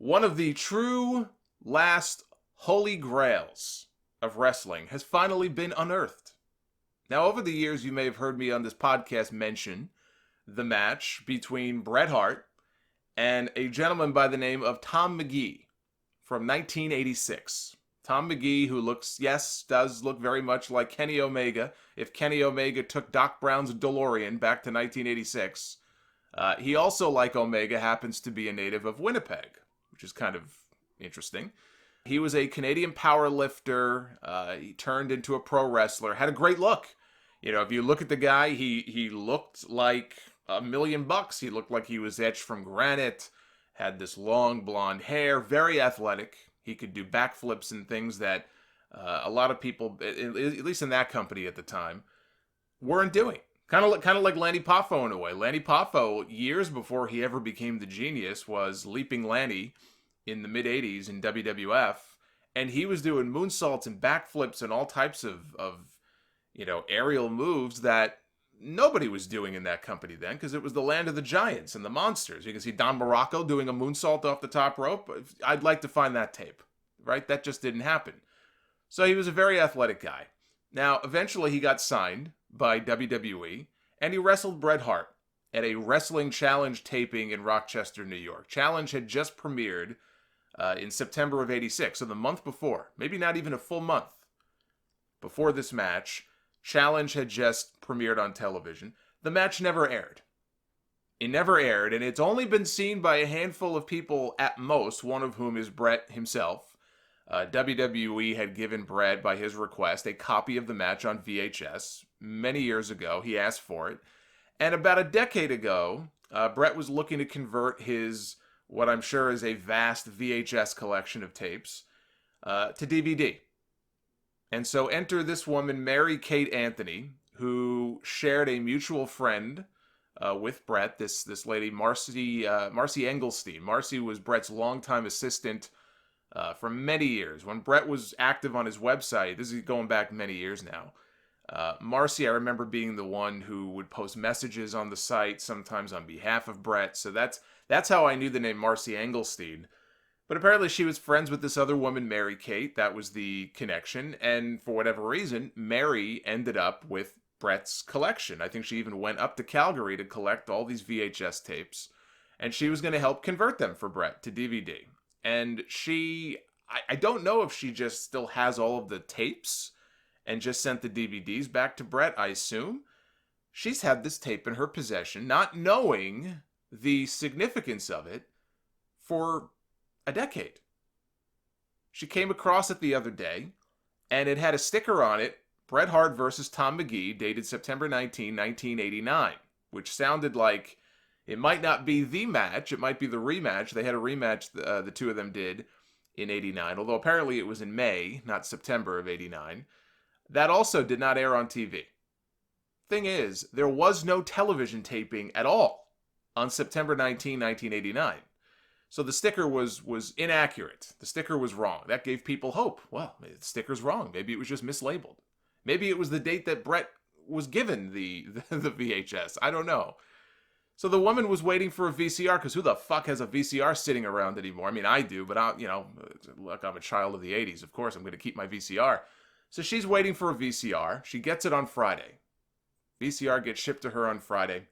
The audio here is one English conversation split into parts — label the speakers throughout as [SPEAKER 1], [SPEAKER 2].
[SPEAKER 1] One of the true last holy grails of wrestling has finally been unearthed. Now, over the years, you may have heard me on this podcast mention the match between Bret Hart and a gentleman by the name of Tom Magee from 1986. Tom Magee, who does look very much like Kenny Omega. If Kenny Omega took Doc Brown's DeLorean back to 1986, he also, like Omega, happens to be a native of Winnipeg, which is kind of interesting. He was a Canadian power lifter. He turned into a pro wrestler. Had a great look. You know, if you look at the guy, he looked like $1 million. He looked like he was etched from granite. Had this long blonde hair. Very athletic. He could do backflips and things that a lot of people, at least in that company at the time, weren't doing. Kind of like Lanny Poffo in a way. Lanny Poffo, years before he ever became the genius, was Leaping Lanny in the mid-'80s in WWF, and he was doing moonsaults and backflips and all types of aerial moves that nobody was doing in that company then, because it was the land of the giants and the monsters. You can see Don Morocco doing a moonsault off the top rope. I'd like to find that tape, right? That just didn't happen. So he was a very athletic guy. Now, eventually he got signed by WWE, and he wrestled Bret Hart at a Wrestling Challenge taping in Rochester, New York. Challenge had just premiered in September of '86, so the month before, maybe not even a full month before this match, Challenge had just premiered on television. The match never aired. It never aired, and it's only been seen by a handful of people at most, one of whom is Bret himself. WWE had given Bret, by his request, a copy of the match on VHS. Many years ago, he asked for it. And about a decade ago, Bret was looking to convert his, what I'm sure is a vast VHS collection of tapes, to DVD. And so enter this woman, Mary Kate Anthony, who shared a mutual friend with Bret, this lady, Marcy Engelstein. Marcy was Bret's longtime assistant for many years. When Bret was active on his website, this is going back many years now, Marcy, I remember being the one who would post messages on the site, sometimes on behalf of Bret. So that's how I knew the name Marcy Engelstein. But apparently she was friends with this other woman, Mary Kate. That was the connection. And for whatever reason, Mary ended up with Bret's collection. I think she even went up to Calgary to collect all these VHS tapes. And she was going to help convert them for Bret to DVD. And I don't know if she just still has all of the tapes and just sent the DVDs back to Bret, I assume. She's had this tape in her possession, not knowing the significance of it, for a decade. She came across it the other day, and it had a sticker on it, Bret Hart versus Tom Magee, dated September 19, 1989, which sounded like it might not be the match, it might be the rematch. They had a rematch, the two of them did, in '89, although apparently it was in May, not September of '89. That also did not air on TV. Thing is, there was no television taping at all on September 19, 1989. So the sticker was inaccurate. The sticker was wrong. That gave people hope. Well, the sticker's wrong. Maybe it was just mislabeled. Maybe it was the date that Bret was given the VHS. I don't know. So the woman was waiting for a VCR, because who the fuck has a VCR sitting around anymore? I mean, I do, but look, I'm a child of the 80s. Of course, I'm going to keep my VCR. So she's waiting for a VCR. She gets it on Friday. VCR gets shipped to her on Friday.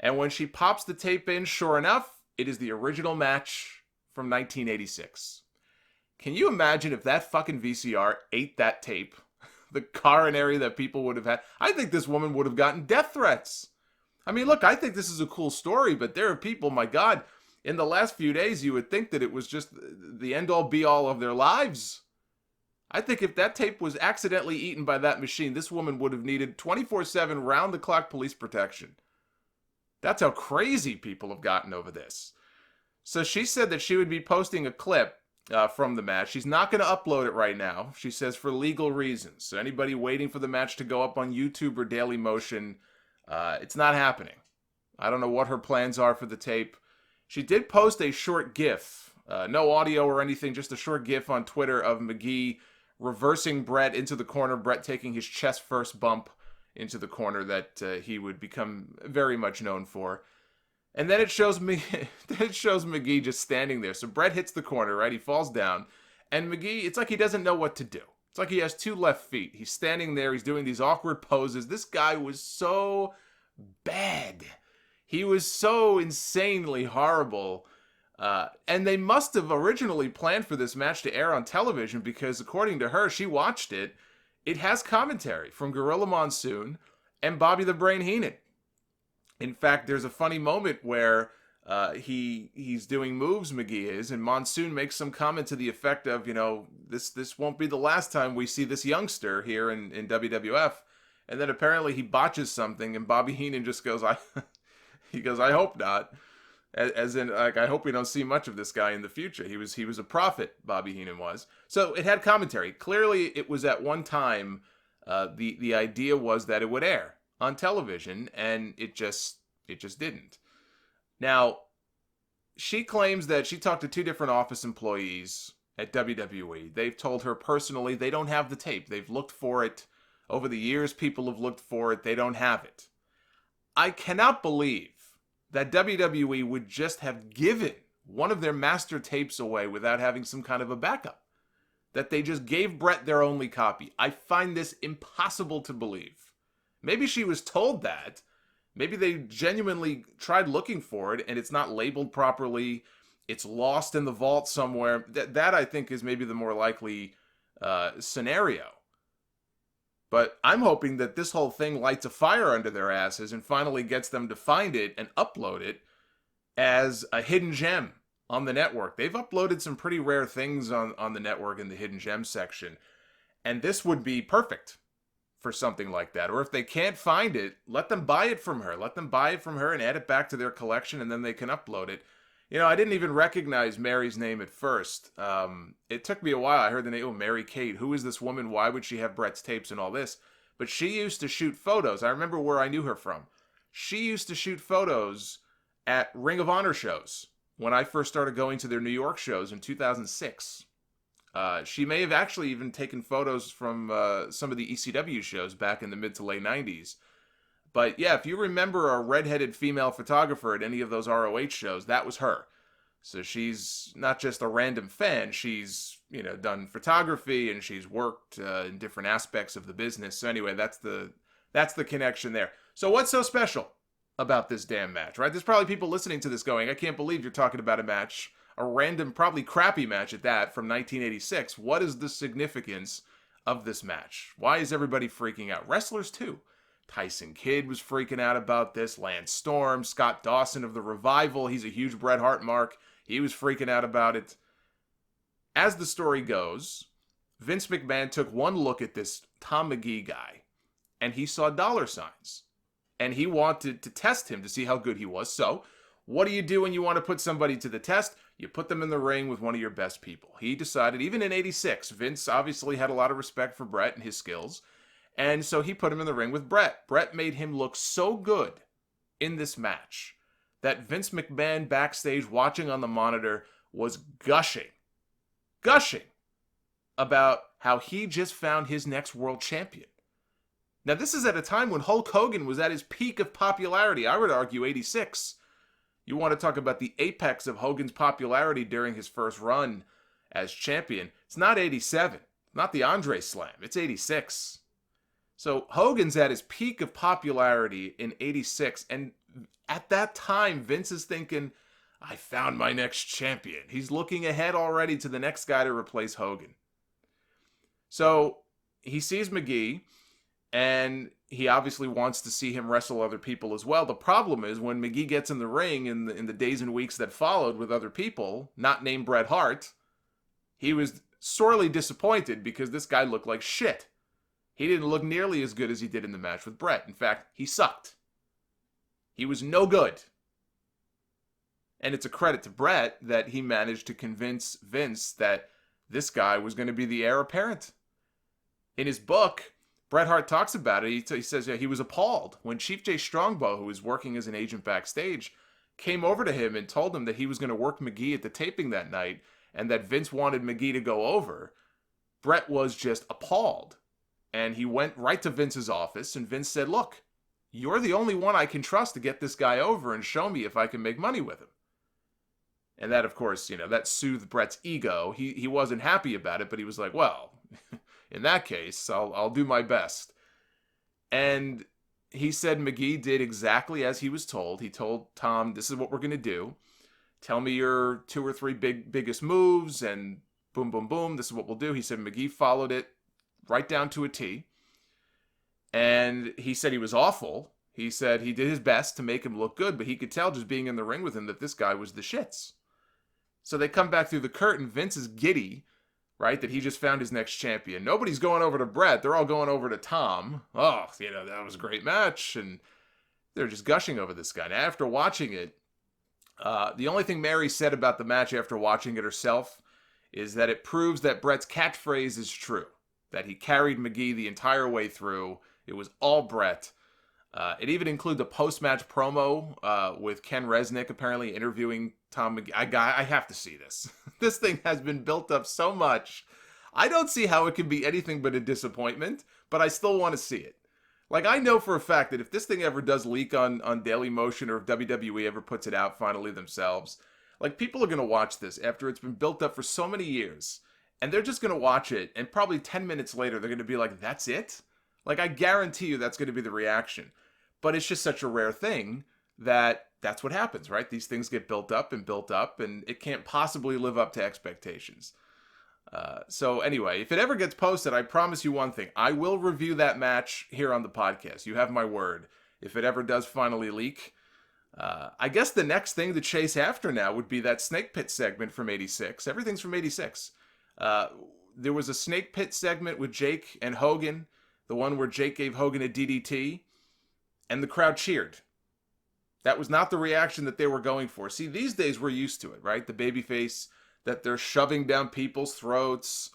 [SPEAKER 1] And when she pops the tape in, sure enough, it is the original match from 1986. Can you imagine if that fucking VCR ate that tape? The coronary that people would have had. I think this woman would have gotten death threats. I mean, look, I think this is a cool story, but there are people, my God, in the last few days, you would think that it was just the end-all, be-all of their lives. I think if that tape was accidentally eaten by that machine, this woman would have needed 24/7 round-the-clock police protection. That's how crazy people have gotten over this. So she said that she would be posting a clip from the match. She's not going to upload it right now. She says for legal reasons. So anybody waiting for the match to go up on YouTube or Dailymotion, it's not happening. I don't know what her plans are for the tape. She did post a short GIF, no audio or anything, just a short GIF on Twitter of Magee reversing Bret into the corner, Bret taking his chest first bump into the corner that he would become very much known for. And then it shows me, then it shows Magee just standing there. So Bret hits the corner, right? He falls down, and Magee, it's like he doesn't know what to do. It's like he has two left feet. He's standing there. He's doing these awkward poses. This guy was so bad. He was so insanely horrible. And they must have originally planned for this match to air on television because, according to her, she watched it. It has commentary from Gorilla Monsoon and Bobby the Brain Heenan. In fact, there's a funny moment where he's doing moves, Magee is, and Monsoon makes some comment to the effect of, this won't be the last time we see this youngster here in WWF. And then apparently he botches something, and Bobby Heenan just goes, I hope not. As in, like, I hope we don't see much of this guy in the future. He was a prophet, Bobby Heenan was. So it had commentary. Clearly, it was at one time, the idea was that it would air on television, and it just didn't. Now, she claims that she talked to two different office employees at WWE. They've told her personally they don't have the tape. They've looked for it. Over the years, people have looked for it. They don't have it. I cannot believe that WWE would just have given one of their master tapes away without having some kind of a backup. That they just gave Bret their only copy. I find this impossible to believe. Maybe she was told that. Maybe they genuinely tried looking for it and it's not labeled properly. It's lost in the vault somewhere. That I think is maybe the more likely scenario. But I'm hoping that this whole thing lights a fire under their asses and finally gets them to find it and upload it as a hidden gem on the network. They've uploaded some pretty rare things on the network in the hidden gem section. And this would be perfect for something like that. Or if they can't find it, let them buy it from her. Let them buy it from her and add it back to their collection, and then they can upload it. I didn't even recognize Mary's name at first. It took me a while. I heard the name, Mary Kate. Who is this woman? Why would she have Bret's tapes and all this? But she used to shoot photos. I remember where I knew her from. She used to shoot photos at Ring of Honor shows when I first started going to their New York shows in 2006. She may have actually even taken photos from some of the ECW shows back in the mid to late 90s. But yeah, if you remember a redheaded female photographer at any of those ROH shows, that was her. So she's not just a random fan. She's, done photography and she's worked in different aspects of the business. So anyway, that's the connection there. So what's so special about this damn match, right? There's probably people listening to this going, I can't believe you're talking about a match, a random, probably crappy match at that from 1986. What is the significance of this match? Why is everybody freaking out? Wrestlers too. Tyson Kidd was freaking out about this. Lance Storm, Scott Dawson of the Revival. He's a huge Bret Hart mark. He was freaking out about it. As the story goes, Vince McMahon took one look at this Tom Magee guy, and he saw dollar signs. And he wanted to test him to see how good he was. So, what do you do when you want to put somebody to the test? You put them in the ring with one of your best people. He decided, even in 86, Vince obviously had a lot of respect for Bret and his skills. And so he put him in the ring with Bret. Bret made him look so good in this match that Vince McMahon backstage watching on the monitor was gushing about how he just found his next world champion. Now, this is at a time when Hulk Hogan was at his peak of popularity. I would argue 86. You want to talk about the apex of Hogan's popularity during his first run as champion. It's not 87, not the Andre Slam. It's 86. So Hogan's at his peak of popularity in 86, and at that time, Vince is thinking, I found my next champion. He's looking ahead already to the next guy to replace Hogan. So he sees Magee, and he obviously wants to see him wrestle other people as well. The problem is when Magee gets in the ring in the days and weeks that followed with other people, not named Bret Hart, he was sorely disappointed because this guy looked like shit. He didn't look nearly as good as he did in the match with Bret. In fact, he sucked. He was no good. And it's a credit to Bret that he managed to convince Vince that this guy was going to be the heir apparent. In his book, Bret Hart talks about it. He says he was appalled when Chief Jay Strongbow, who was working as an agent backstage, came over to him and told him that he was going to work Magee at the taping that night and that Vince wanted Magee to go over. Bret was just appalled. And he went right to Vince's office, and Vince said, look, you're the only one I can trust to get this guy over and show me if I can make money with him. And that, of course, that soothed Bret's ego. He wasn't happy about it, but he was like, well, in that case, I'll do my best. And he said Magee did exactly as he was told. He told Tom, this is what we're going to do. Tell me your 2 or 3 biggest moves, and boom, boom, boom, this is what we'll do. He said Magee followed it right down to a T. And he said he was awful. He said he did his best to make him look good, but he could tell just being in the ring with him that this guy was the shits. So they come back through the curtain. Vince is giddy, right, that he just found his next champion. Nobody's going over to Bret. They're all going over to Tom. Oh, that was a great match. And they're just gushing over this guy. And after watching it, the only thing Mary said about the match after watching it herself is that it proves that Bret's catchphrase is true, that he carried Magee the entire way through. It was all Bret. It even included a post-match promo with Ken Resnick apparently interviewing Tom Magee. I have to see this. This thing has been built up so much. I don't see how it can be anything but a disappointment, but I still want to see it. Like, I know for a fact that if this thing ever does leak on Daily Motion, or if WWE ever puts it out finally themselves, like, people are going to watch this after it's been built up for so many years, and they're just going to watch it, and probably 10 minutes later, they're going to be like, that's it? Like, I guarantee you that's going to be the reaction. But it's just such a rare thing that that's what happens, right? These things get built up, and it can't possibly live up to expectations. So anyway, if it ever gets posted, I promise you one thing. I will review that match here on the podcast. You have my word. If it ever does finally leak. I guess the next thing to chase after now would be that Snake Pit segment from 86. Everything's from 86. There was a Snake Pit segment with Jake and Hogan. The one where Jake gave Hogan a DDT. And the crowd cheered. That was not the reaction that they were going for. See, these days we're used to it, right? The babyface, that they're shoving down people's throats,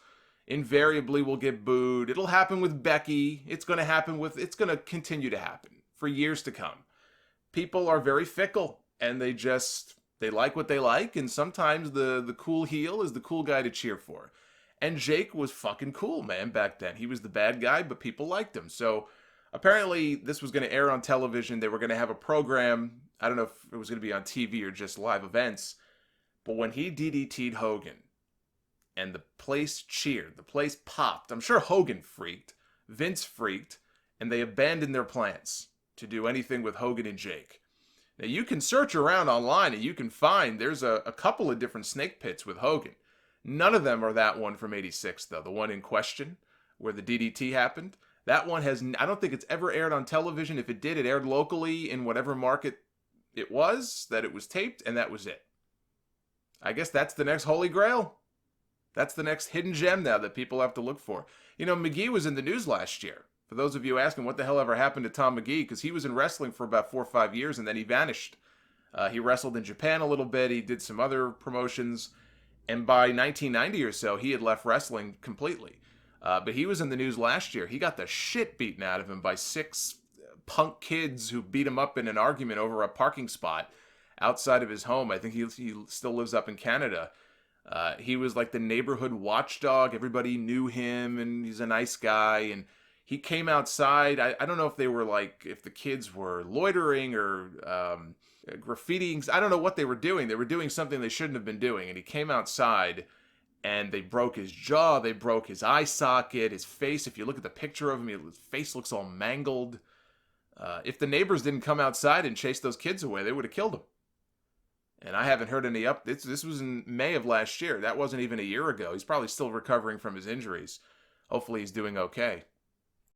[SPEAKER 1] invariably will get booed. It'll happen with Becky. It's going to continue to happen for years to come. People are very fickle, and they like what they like, and sometimes the cool heel is the cool guy to cheer for. And Jake was fucking cool, man, back then. He was the bad guy, but people liked him. So apparently, this was going to air on television. They were going to have a program. I don't know if it was going to be on TV or just live events. But when he DDT'd Hogan, and the place cheered, the place popped. I'm sure Hogan freaked, Vince freaked, and they abandoned their plans to do anything with Hogan and Jake. Now, you can search around online, and you can find there's a couple of different snake pits with Hogan. None of them are that one from 86, though. The one in question, where the DDT happened. That one I don't think it's ever aired on television. If it did, it aired locally in whatever market it was taped, and that was it. I guess that's the next Holy Grail. That's the next hidden gem now that people have to look for. Magee was in the news last year. For those of you asking what the hell ever happened to Tom Magee, because he was in wrestling for about 4 or 5 years, and then he vanished. He wrestled in Japan a little bit. He did some other promotions. And by 1990 or so, he had left wrestling completely. But he was in the news last year. He got the shit beaten out of him by 6 punk kids who beat him up in an argument over a parking spot outside of his home. I think he still lives up in Canada. He was like the neighborhood watchdog. Everybody knew him, and he's a nice guy. And he came outside. I don't know if the kids were loitering or graffitiing. I don't know what they were doing. They were doing something they shouldn't have been doing. And he came outside, and they broke his jaw. They broke his eye socket, his face. If you look at the picture of him, his face looks all mangled. If the neighbors didn't come outside and chase those kids away, they would have killed him. And I haven't heard any updates. This was in May of last year. That wasn't even a year ago. He's probably still recovering from his injuries. Hopefully he's doing okay.